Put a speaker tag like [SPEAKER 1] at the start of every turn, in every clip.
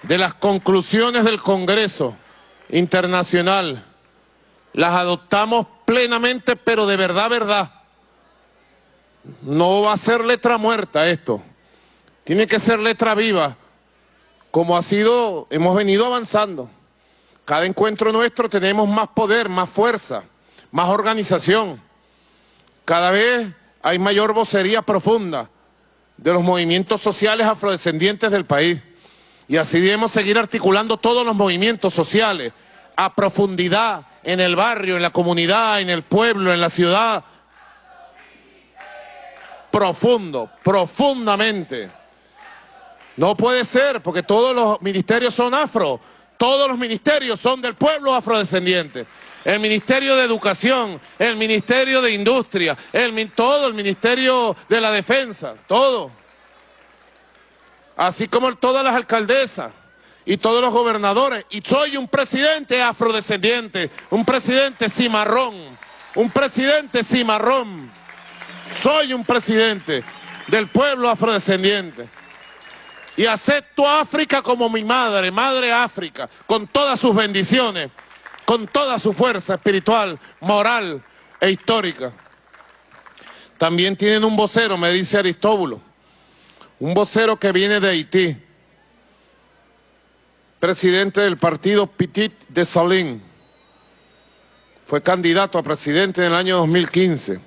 [SPEAKER 1] de las conclusiones del Congreso Internacional las adoptamos plenamente, pero de verdad, verdad. No va a ser letra muerta esto. Tiene que ser letra viva, como ha sido, hemos venido avanzando. Cada encuentro nuestro tenemos más poder, más fuerza, más organización. Cada vez hay mayor vocería profunda de los movimientos sociales afrodescendientes del país. Y así debemos seguir articulando todos los movimientos sociales a profundidad, en el barrio, en la comunidad, en el pueblo, en la ciudad. Profundo, profundamente. No puede ser, porque todos los ministerios son afro, todos los ministerios son del pueblo afrodescendiente. El Ministerio de Educación, el Ministerio de Industria, todo el Ministerio de la Defensa, todo. Así como todas las alcaldesas y todos los gobernadores. Y soy un presidente afrodescendiente, un presidente cimarrón, un presidente cimarrón. Soy un presidente del pueblo afrodescendiente. Y acepto a África como mi madre, Madre África, con todas sus bendiciones, con toda su fuerza espiritual, moral e histórica. También tienen un vocero, me dice Aristóbulo, un vocero que viene de Haití, presidente del partido Petit de Salín, fue candidato a presidente en el año 2015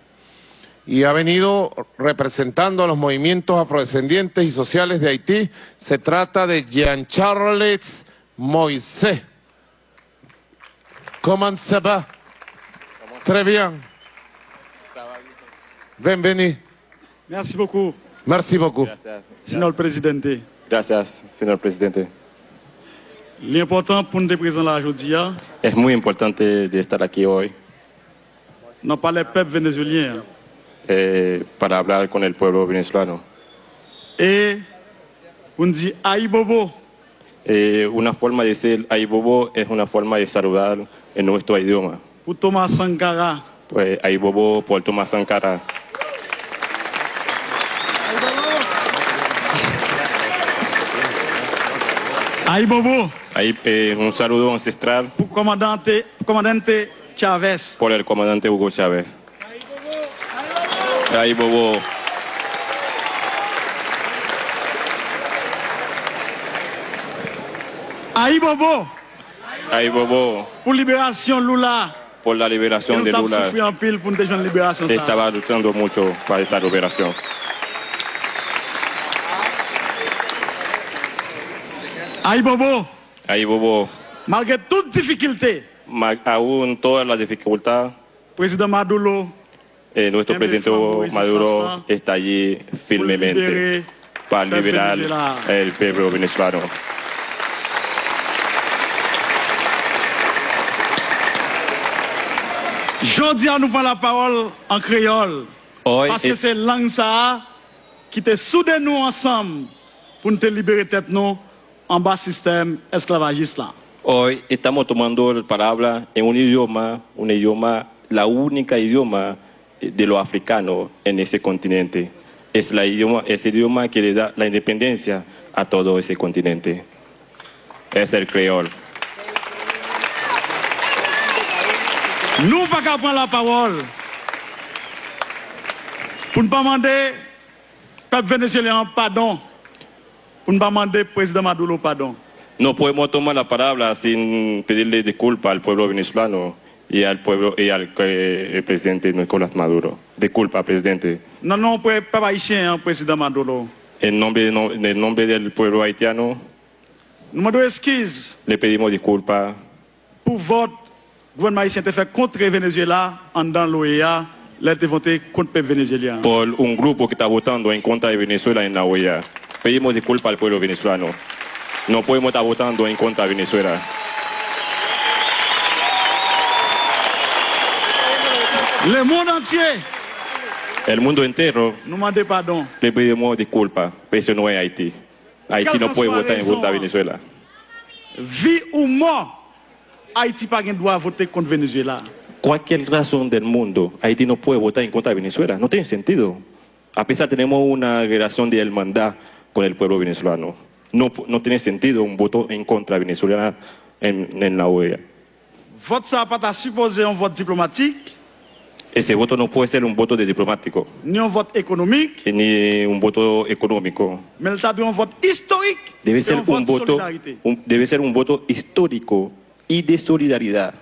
[SPEAKER 1] y ha venido representando a los movimientos afrodescendientes y sociales de Haití. Se trata de Jean-Charles Moïse. Comment ça va? Très bien. Bienvenue.
[SPEAKER 2] Merci beaucoup.
[SPEAKER 1] Merci beaucoup.
[SPEAKER 2] Señor Presidente.
[SPEAKER 3] Gracias, señor presidente.
[SPEAKER 2] L'important pour nous présenter là aujourd'hui,
[SPEAKER 3] Es muy importante de estar aquí hoy
[SPEAKER 2] non pas les peuples vénézuéliens.
[SPEAKER 3] para hablar con el pueblo venezolano.
[SPEAKER 2] Et on dit Aïe Bobo.
[SPEAKER 3] Una forma de decir Ay Bobo es una forma de saludar en nuestro idioma.
[SPEAKER 2] Pour Thomas Sankara.
[SPEAKER 3] Pues Ay Bobo por Thomas Sankara.
[SPEAKER 2] Aïe Bobo.
[SPEAKER 3] Ahí un saludo ancestral
[SPEAKER 2] Pour comandante Chavez.
[SPEAKER 3] por el comandante Hugo Chávez. Ay Bobo.
[SPEAKER 2] Aïe Bobo.
[SPEAKER 3] Ay Bobo
[SPEAKER 2] Pour libération Lula.
[SPEAKER 3] por la liberación de
[SPEAKER 2] Nous
[SPEAKER 3] Lula.
[SPEAKER 2] avons souffert en pile pour une libération.
[SPEAKER 3] Se estaba luchando mucho para esta liberación.
[SPEAKER 2] Aïe Bobo.
[SPEAKER 3] Ay Bobo,
[SPEAKER 2] Malgré toute difficulté,
[SPEAKER 3] aún todas las dificultades,
[SPEAKER 2] président Maduro
[SPEAKER 3] nuestro presidente Maduro está allí firmemente para liberar el pueblo venezolano.
[SPEAKER 2] Jodi a nous prend la parole en créole.
[SPEAKER 3] Hoy,
[SPEAKER 2] Parce que c'est langue ça qui te soude nous ensemble pour nous libérer tête nous en bas système esclavagiste là.
[SPEAKER 3] hoy estamos tomando la palabra en un idioma, la única idioma de los africanos en ese continente. Es ese idioma que le da la independencia a todo ese continente. Es el creol.
[SPEAKER 2] Nous pas qu'à prendre la parole pour ne pas demander peuple vénézuélien pardon, pour ne pas demander président Maduro pardon.
[SPEAKER 3] No podemos tomar la palabra sin pedirle disculpas al pueblo venezolano y al pueblo y al el presidente Nicolás Maduro. Disculpa, presidente.
[SPEAKER 2] Non, non, peuple haïtien, président Maduro.
[SPEAKER 3] En nombre del pueblo haitiano,
[SPEAKER 2] Nous demandons excuses
[SPEAKER 3] le pedimos disculpas
[SPEAKER 2] pour votre gouvernement haïtien te fait contre Venezuela en dans l'OEA, là te voté contre le peuple vénézuélien.
[SPEAKER 3] por un grupo que está votando en contra de Venezuela en la OEA. Pedimos disculpas al pueblo venezolano. No podemos estar votando en contra de Venezuela.
[SPEAKER 2] Le monde entier
[SPEAKER 3] El mundo entero
[SPEAKER 2] nous demande pardon.
[SPEAKER 3] le pedimos disculpas, pero eso no es Haití. Haití no puede votar en contra de Venezuela.
[SPEAKER 2] Vie ou mort, Haïti pas gen droit voter contre Venezuela.
[SPEAKER 3] Cualquier razón del mundo, Haití no puede votar en contra de Venezuela. No tiene sentido. A pesar tenemos una relación de hermandad con el pueblo venezolano. no tiene sentido un voto en contra de Venezuela en la OEA.
[SPEAKER 2] Vote ça pas supposé un vote diplomatique,
[SPEAKER 3] Ese voto no puede ser un voto de diplomático,
[SPEAKER 2] ni un vote économique,
[SPEAKER 3] ni un voto económico.
[SPEAKER 2] mais il un vote historique.
[SPEAKER 3] Debe
[SPEAKER 2] et
[SPEAKER 3] ser
[SPEAKER 2] un vote
[SPEAKER 3] un voto,
[SPEAKER 2] solidarité.
[SPEAKER 3] debe ser un voto histórico y de solidaridad.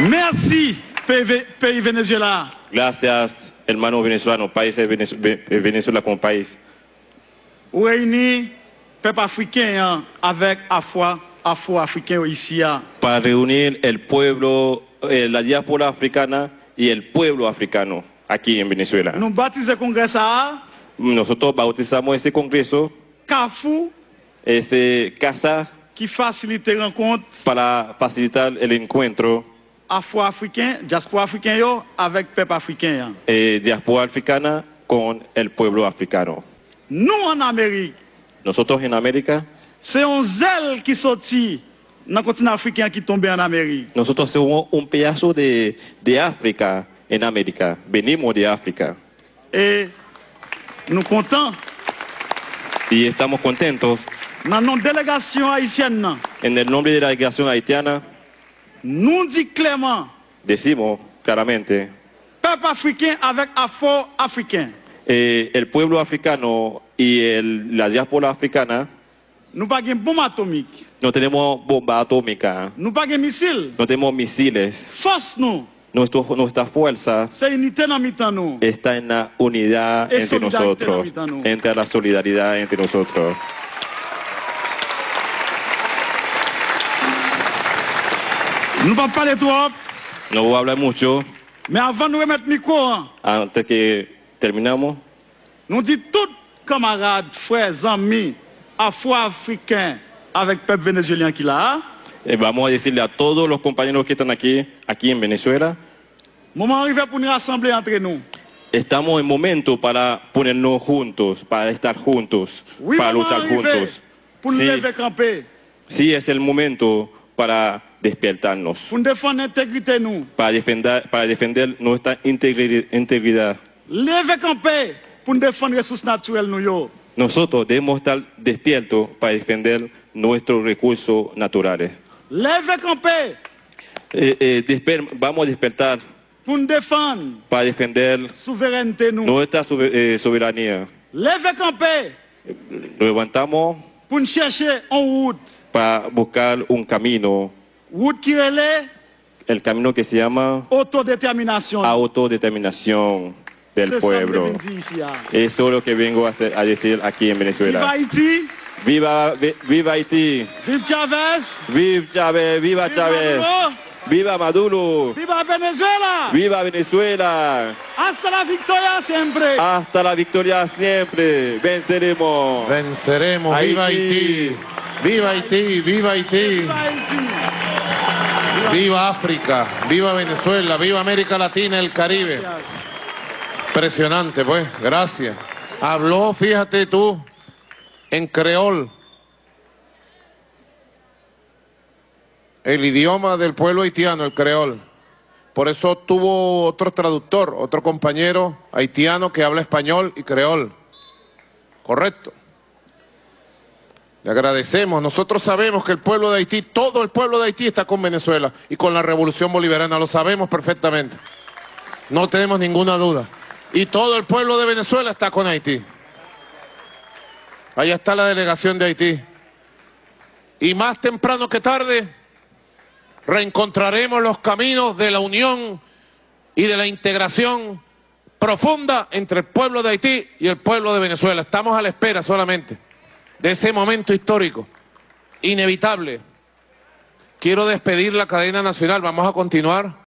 [SPEAKER 2] Merci, pays Venezuela.
[SPEAKER 3] Gracias, hermano venezolano, país de Venezuela como país.
[SPEAKER 2] Ou réunir peuple africain avec afro-africain ici.
[SPEAKER 3] Para reunir el pueblo, la diáspora africana y el pueblo africano aquí en Venezuela.
[SPEAKER 2] Nous baptisons le congrès ça,
[SPEAKER 3] Nosotros bautizamos este congreso,
[SPEAKER 2] CAFU,
[SPEAKER 3] este casa,
[SPEAKER 2] qui facilite les rencontres
[SPEAKER 3] para facilitar el encuentro
[SPEAKER 2] afro-africain, diaspora africain yo, avec peuple africain.
[SPEAKER 3] diáspora africana con el pueblo africano.
[SPEAKER 2] Nous en Amérique,
[SPEAKER 3] Nosotros en América,
[SPEAKER 2] c'est un zèle qui sortit dans le continent africain qui tombait en Amérique.
[SPEAKER 3] nosotros somos un pedazo de África en América. Venimos de África
[SPEAKER 2] Et nous contents,
[SPEAKER 3] y estamos contentos.
[SPEAKER 2] dans notre délégation haïtienne,
[SPEAKER 3] En el nombre de la delegación haitiana,
[SPEAKER 2] nous disons clairement,
[SPEAKER 3] decimos claramente,
[SPEAKER 2] peuple africain avec afro-africain.
[SPEAKER 3] el pueblo africano y la diáspora africana
[SPEAKER 2] Nous n'avons pas de bombe atomique,
[SPEAKER 3] no tenemos bomba atómica,
[SPEAKER 2] nous n'avons pas de missiles.
[SPEAKER 3] no tenemos misiles.
[SPEAKER 2] Force nous,
[SPEAKER 3] Nuestra fuerza
[SPEAKER 2] c'est unité dans le nous.
[SPEAKER 3] está en la unidad
[SPEAKER 2] Es
[SPEAKER 3] entre
[SPEAKER 2] solidaridad
[SPEAKER 3] nosotros,
[SPEAKER 2] entre nosotros.
[SPEAKER 3] entre la solidaridad entre nosotros.
[SPEAKER 2] Nous ne pouvons pas parler trop,
[SPEAKER 3] No voy a hablar mucho
[SPEAKER 2] mais avant de nous remettre le micro,
[SPEAKER 3] antes que terminamos.
[SPEAKER 2] nous disons tous camarades, frères, amis, afro-africains avec le peuple vénézuélien qui est là.
[SPEAKER 3] Vamos a decirle a todos los compañeros que están aquí en Venezuela,
[SPEAKER 2] Moment arrivé pour nous rassembler entre nous.
[SPEAKER 3] estamos en momento para ponernos juntos, para estar juntos,
[SPEAKER 2] Oui,
[SPEAKER 3] para
[SPEAKER 2] moment
[SPEAKER 3] luchar
[SPEAKER 2] arrivé
[SPEAKER 3] juntos.
[SPEAKER 2] pour nous
[SPEAKER 3] Sí.
[SPEAKER 2] lever camper,
[SPEAKER 3] Sí, es el momento para despertarnos,
[SPEAKER 2] pour nous défendre l'intégrité nous.
[SPEAKER 3] para defender nuestra integridad.
[SPEAKER 2] Lever camper pour nous défendre les ressources naturelles nous yo.
[SPEAKER 3] Nosotros debemos estar despiertos para defender nuestros recursos naturales.
[SPEAKER 2] Lever camper
[SPEAKER 3] Vamos a despertar
[SPEAKER 2] pour nous défendre
[SPEAKER 3] para defender
[SPEAKER 2] la souveraineté nous.
[SPEAKER 3] nuestra soberanía.
[SPEAKER 2] Lever camper
[SPEAKER 3] Nos levantamos
[SPEAKER 2] pour nous chercher en route.
[SPEAKER 3] para buscar un camino,
[SPEAKER 2] Route qui relève
[SPEAKER 3] el camino que se llama
[SPEAKER 2] autodétermination.
[SPEAKER 3] autodeterminación del
[SPEAKER 2] C'est ça
[SPEAKER 3] pueblo.
[SPEAKER 2] que je viens dire ici.
[SPEAKER 3] Eso es lo que vengo a decir aquí en
[SPEAKER 2] Viva
[SPEAKER 3] Venezuela.
[SPEAKER 2] Haïti,
[SPEAKER 3] Viva Haití,
[SPEAKER 2] vive Chavez,
[SPEAKER 3] viva Chávez, viva
[SPEAKER 2] viva
[SPEAKER 3] Chávez,
[SPEAKER 2] Maduro,
[SPEAKER 3] viva Maduro,
[SPEAKER 2] viva Venezuela.
[SPEAKER 3] viva Venezuela.
[SPEAKER 2] Hasta la victoria siempre.
[SPEAKER 3] Hasta la victoria siempre. Venceremos.
[SPEAKER 1] Venceremos. Viva Haití. Viva Haití. Viva Haití.
[SPEAKER 2] Viva Haití.
[SPEAKER 1] Viva África. Viva Venezuela. Viva América Latina y el Caribe.
[SPEAKER 2] Gracias.
[SPEAKER 1] Impresionante, pues. Gracias. Habló, fíjate tú, en creol. El idioma del pueblo haitiano, el creol. Por eso tuvo otro traductor, otro compañero haitiano que habla español y creol. Correcto. Le agradecemos. Nosotros sabemos que el pueblo de Haití, todo el pueblo de Haití está con Venezuela y con la revolución bolivariana. Lo sabemos perfectamente. No tenemos ninguna duda. Y todo el pueblo de Venezuela está con Haití. Allá está la delegación de Haití. Y más temprano que tarde reencontraremos los caminos de la unión y de la integración profunda entre el pueblo de Haití y el pueblo de Venezuela. Estamos a la espera solamente de ese momento histórico, inevitable. Quiero despedir la cadena nacional. Vamos a continuar.